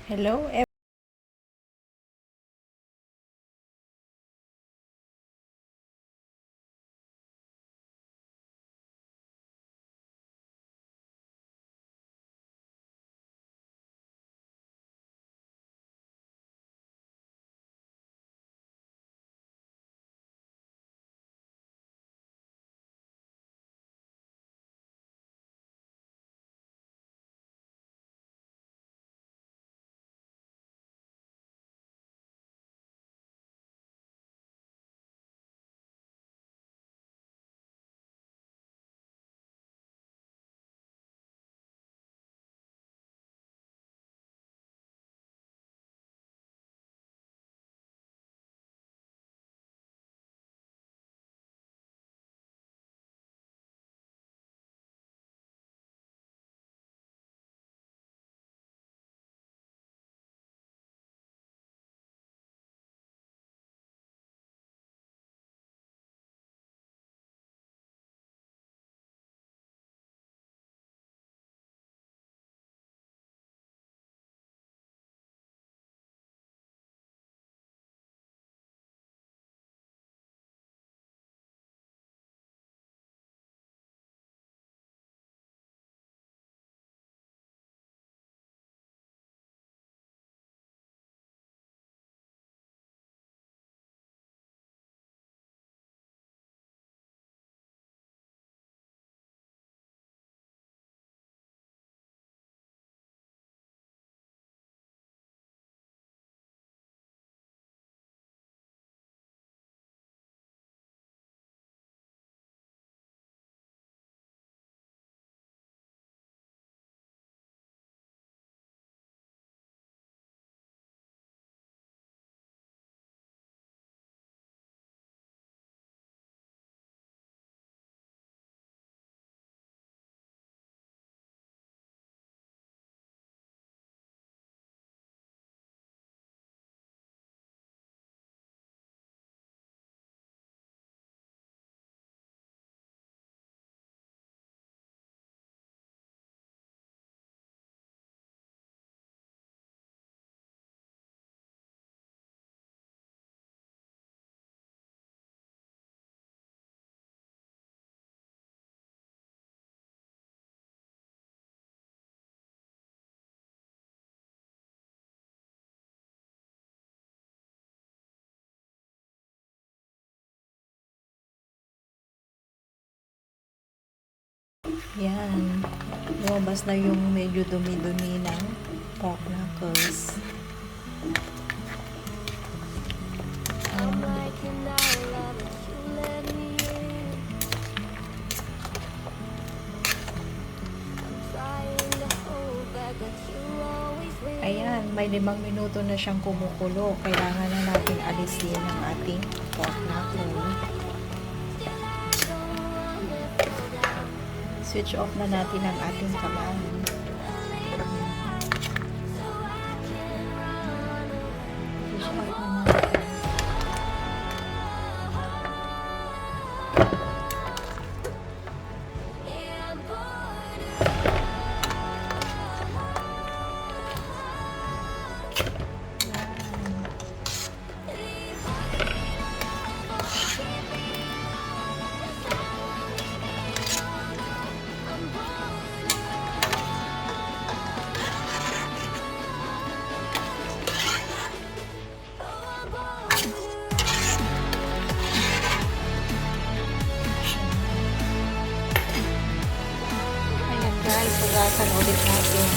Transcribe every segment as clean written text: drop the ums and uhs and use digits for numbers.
Hello, yan. Lumabas na yung medyo dumi-dumi ng pork knuckles. Ayan, may 5 minuto na siyang kumukulo. Kailangan na natin alisin ang ating pork knuckle. Switch off na natin ang ating kamay. Switch off na natin. Guys, hugasan ulit natin.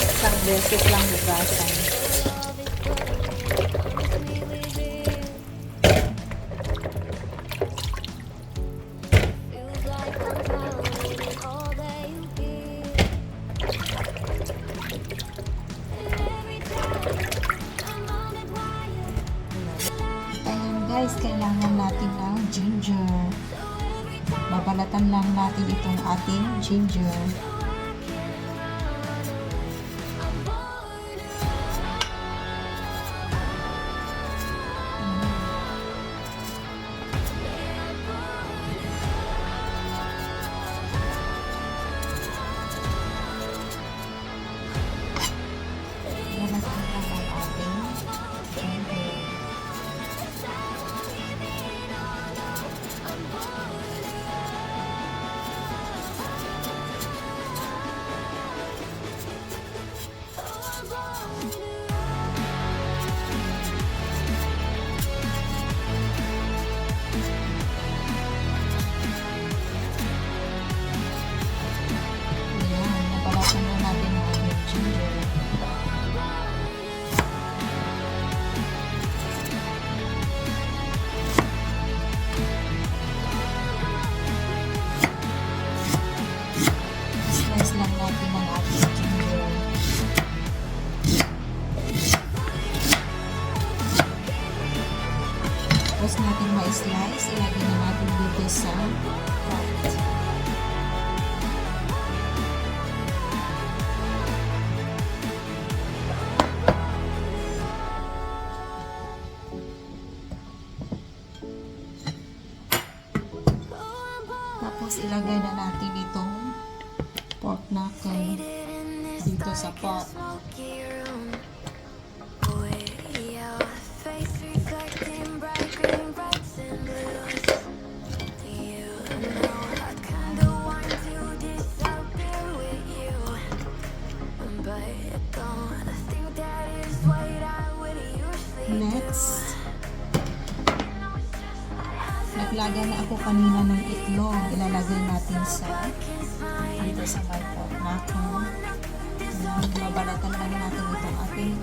Isang beses lang hugasan. Ayan guys, kailangan natin ng ginger. Babalatan lang natin itong ating ginger. pork knuckle dito sa pot. Next, naglagay na ako kanina ng itlog. Ilalagay natin dito sa my pork knuckle. Babalatan lang natin itong ating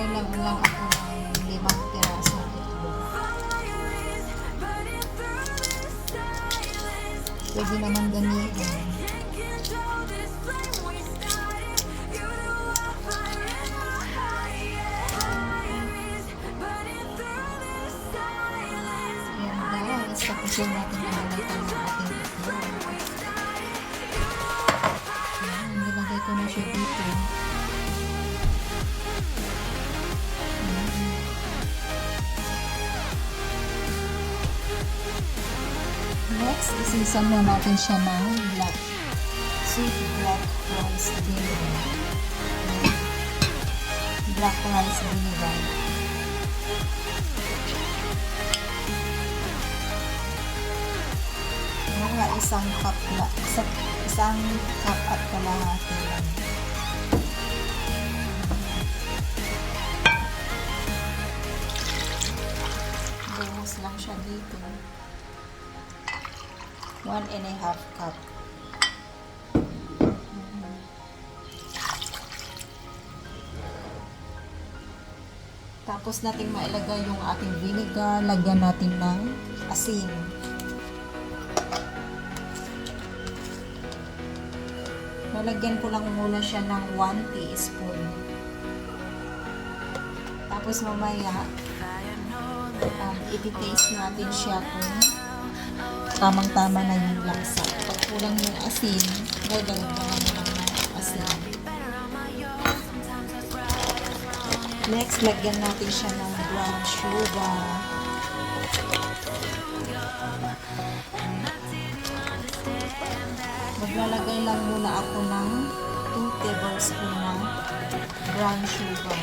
nagkulang lang ako ng 5 piraso itlog. Pwede naman gamitin. Tapos yung natin nabalatan ng ating itlog. Ayan, nilagay ko na siya dito. Next, isisan na natin siya ng sweet black rice vinegar. Black rice vinegar. Mga isang cup at kalahati lang. Buhos lang siya dito. 1.5 cup. Tapos natin mailagay yung ating vinegar. Lagyan natin ng asin. Lalagyan ko lang muna siya ng 1 teaspoon. Tapos mamaya, iti-taste natin siya kung tamang-tama na yung lasa. Pag kulang yung asin, dagdagan lang ng asin. Next, lagyan natin siya ng brown sugar. Maglalagay lang muna ako ng 2 tablespoon na brown sugar.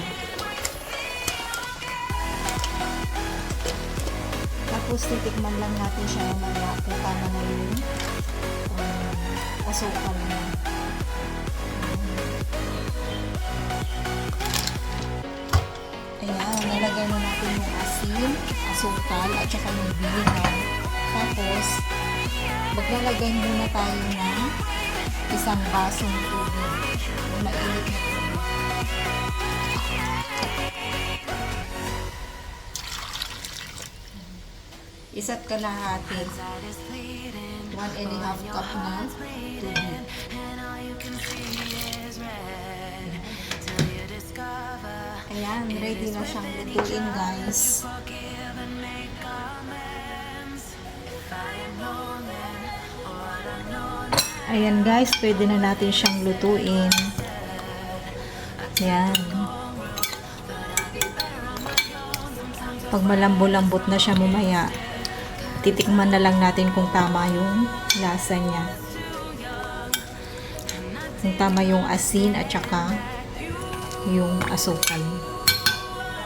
Tapos titikman lang natin siya mamaya kung tama na yung asukal niya. Ayan, nalagay na natin yung asin, asukal, at saka yung vinegar. Tapos, maglalagay muna tayo ng isang basong tubig. Mainit na tubig. Isa't kalahati. 1.5 cup na tubig. Ayan, ready na siyang lutuin, guys. Ayan, guys, pwede na natin siyang lutuin. Ayan. Pag malambo-lambot na siya mamaya, titikman na lang natin kung tama yung lasa niya. Kung tama yung asin at saka yung asukal.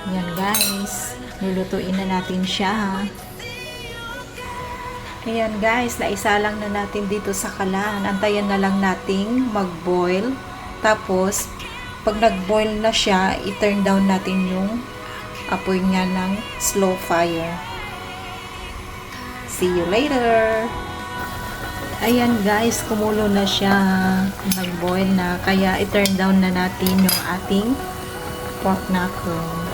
Yan guys, lulutuin na natin siya. Ayan guys, naisa lang na natin dito sa kalan. Antayan na lang nating mag-boil. Tapos, pag nag-boil na siya, i-turn down natin yung apoy nga ng slow fire. See you later! Ayan guys, kumulo na siya. Nag-boil na. Kaya i-turn down na natin yung ating pork knuckle.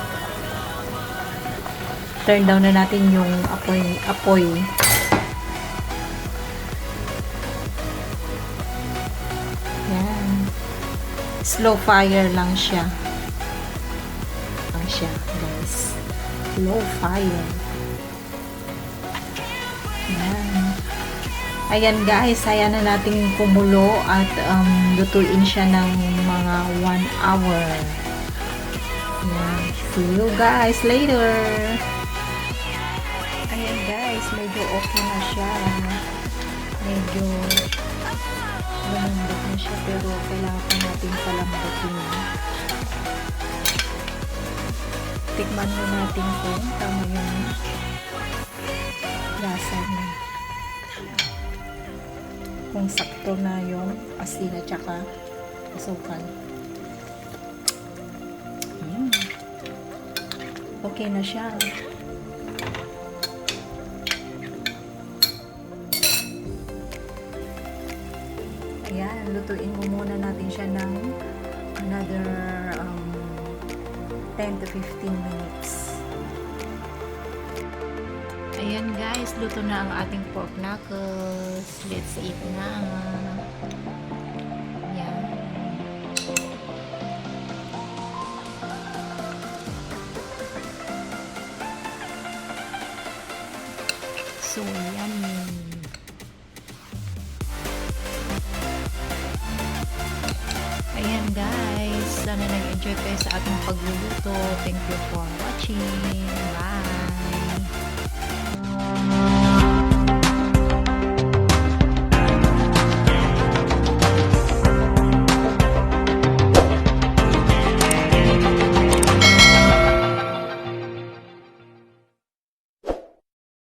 Turn down na natin yung apoy. Yan. Slow fire lang siya. Guys. Slow fire. Yan. Ayan guys, ayan na natin kumulo at lutuin siya ng mga 1 hour. Yan. See you guys later. Ayan guys, medyo okay na siya. Medyo lumambot na siya pero kailangan pa natin palambutin. Tikman mo natin kung tama yung lasa niya. Kung sakto na yung asin at saka asukal. Okay na siya. Ayan, lutuin mo muna natin siya ng another 10 to 15 minutes. Ayan guys, luto na ang ating pork knuckles. Let's eat na. Ayan. So yummy. Ayan guys, sana nag-enjoy kayo sa ating pagluluto. Thank you for watching. Bye!